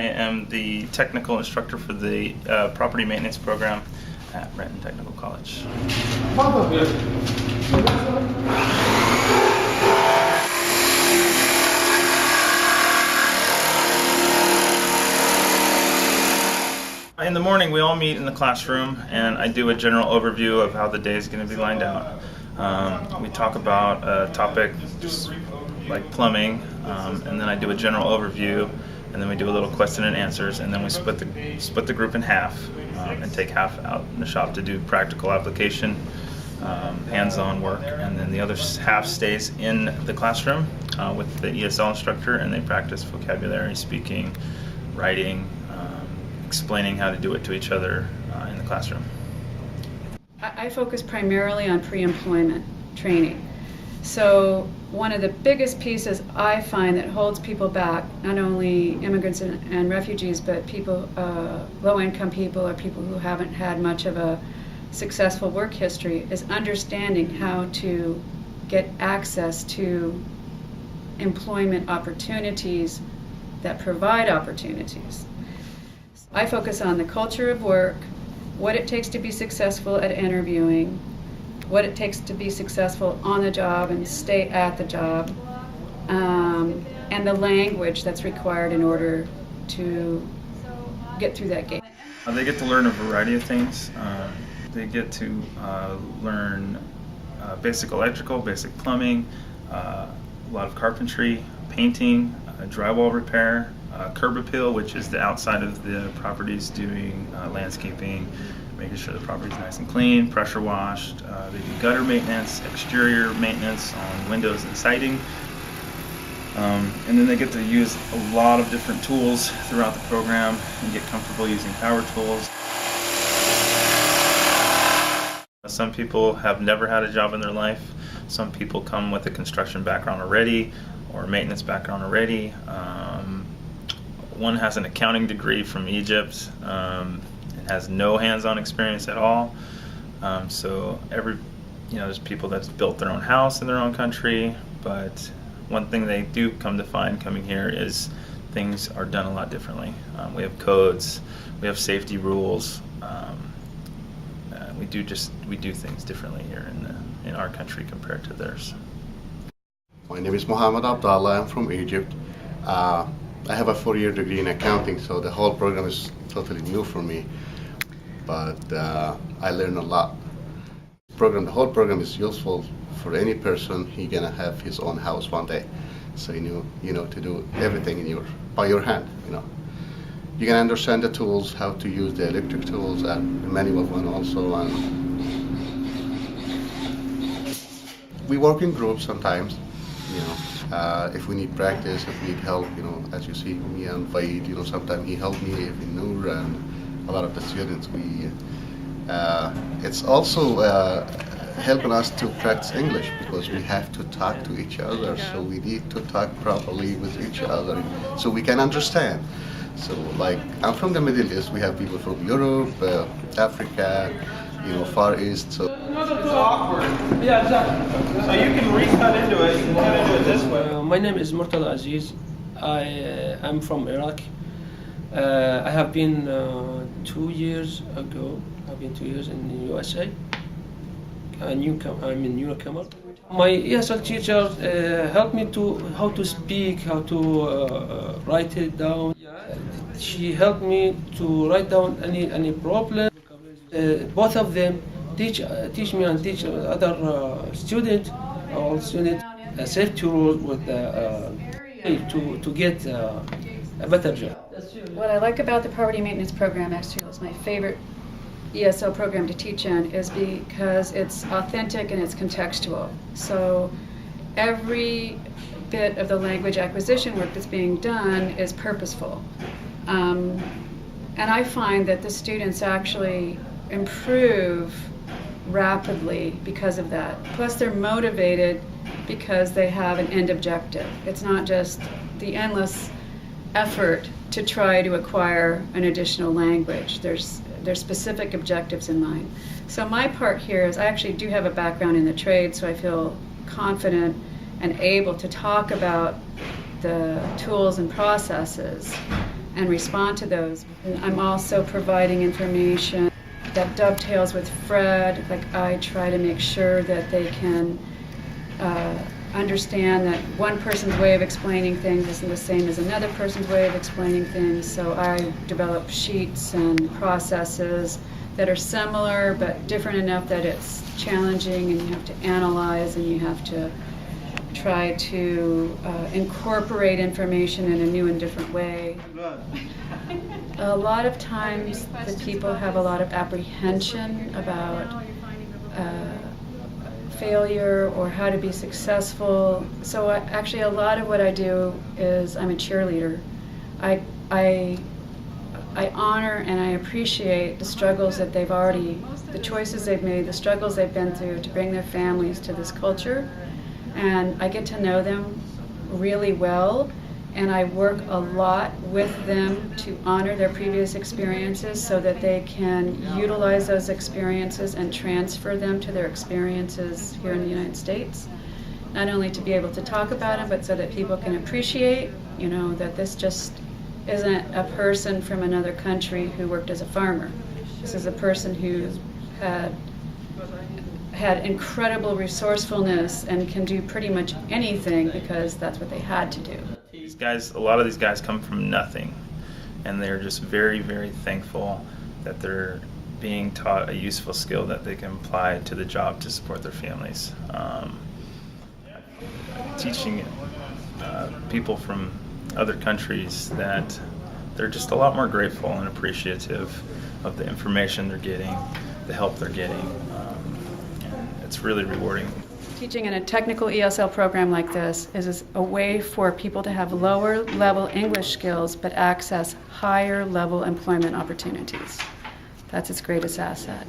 am the technical instructor for the property maintenance program at Renton Technical College. In the morning, we all meet in the classroom, and I do a general overview of how the day is going to be lined out. We talk about a topic just like plumbing, and then I do a general overview, and then we do a little question and answers, and then we split the group in half and take half out in the shop to do practical application, hands-on work, and then the other half stays in the classroom with the ESL instructor, and they practice vocabulary, speaking, writing, explaining how to do it to each other in the classroom. I focus primarily on pre-employment training. So one of the biggest pieces I find that holds people back, not only immigrants and refugees, but people, low-income people or people who haven't had much of a successful work history, is understanding how to get access to employment opportunities that provide opportunities. I focus on the culture of work, what it takes to be successful at interviewing, what it takes to be successful on the job and stay at the job, and the language that's required in order to get through that gate. They get to learn a variety of things. They get to learn basic electrical, basic plumbing, a lot of carpentry, painting, drywall repair, curb appeal, which is the outside of the properties, doing landscaping, making sure the property is nice and clean, pressure washed. They do gutter maintenance, exterior maintenance on windows and siding. And then they get to use a lot of different tools throughout the program and get comfortable using power tools. Some people have never had a job in their life. Some people come with a construction background already or a maintenance background already. One has an accounting degree from Egypt and has no hands-on experience at all. So there's people that's built their own house in their own country, but one thing they do come to find coming here is things are done a lot differently. We have codes, we have safety rules. We do things differently here in our country compared to theirs. My name is Mohammed Abdallah. I'm from Egypt. I have a 4-year degree in accounting, so the whole program is totally new for me. But I learned a lot. The whole program is useful for any person. He's gonna have his own house one day, so you know to do everything by your hand. You can understand the tools, how to use the electric tools, and the manual one also. And we work in groups sometimes. If we need practice, if we need help, as you see me and Vaid, sometimes he helped me, even Noor, and a lot of the students. It's also helping us to practice English, because we have to talk to each other, so we need to talk properly with each other so we can understand. So, like, I'm from the Middle East. We have people from Europe, Africa, Far East. So It's awkward. Yeah, exactly. So you can recut into it. You can cut into it this way. My name is Murtada Aziz. I am from Iraq. I have been 2 years ago. I've been 2 years in the USA. I'm a newcomer. My ESL teacher helped me how to speak, how to write it down. She helped me to write down any problem. Both of them teach me and teach other students, safety rules with to get a better job. What I like about the property maintenance program actually is my favorite ESL program to teach in is because it's authentic and it's contextual. So every bit of the language acquisition work that's being done is purposeful. And I find that the students actually improve rapidly because of that. Plus they're motivated because they have an end objective. It's not just the endless effort to try to acquire an additional language. There's specific objectives in mind. So my part here is I actually do have a background in the trade, so I feel confident and able to talk about the tools and processes. and respond to those. And I'm also providing information that dovetails with Fred. Like, I try to make sure that they can understand that one person's way of explaining things isn't the same as another person's way of explaining things. So I develop sheets and processes that are similar but different enough that it's challenging, and you have to analyze, and you have to try to incorporate information in a new and different way. A lot of times the people have a lot of apprehension about failure or how to be successful. So actually a lot of what I do is I'm a cheerleader. I honor and I appreciate the struggles that they've already, the choices they've made, the struggles they've been through to bring their families to this culture. And I get to know them really well, and I work a lot with them to honor their previous experiences so that they can utilize those experiences and transfer them to their experiences here in the United States. Not only to be able to talk about them, but so that people can appreciate, you know, that this just isn't a person from another country who worked as a farmer. This is a person who had incredible resourcefulness and can do pretty much anything because that's what they had to do. These guys, a lot of these guys come from nothing, and they're just very, very thankful that they're being taught a useful skill that they can apply to the job to support their families. Teaching people from other countries that they're just a lot more grateful and appreciative of the information they're getting, the help they're getting. It's really rewarding. Teaching in a technical ESL program like this is a way for people to have lower level English skills but access higher level employment opportunities. That's its greatest asset.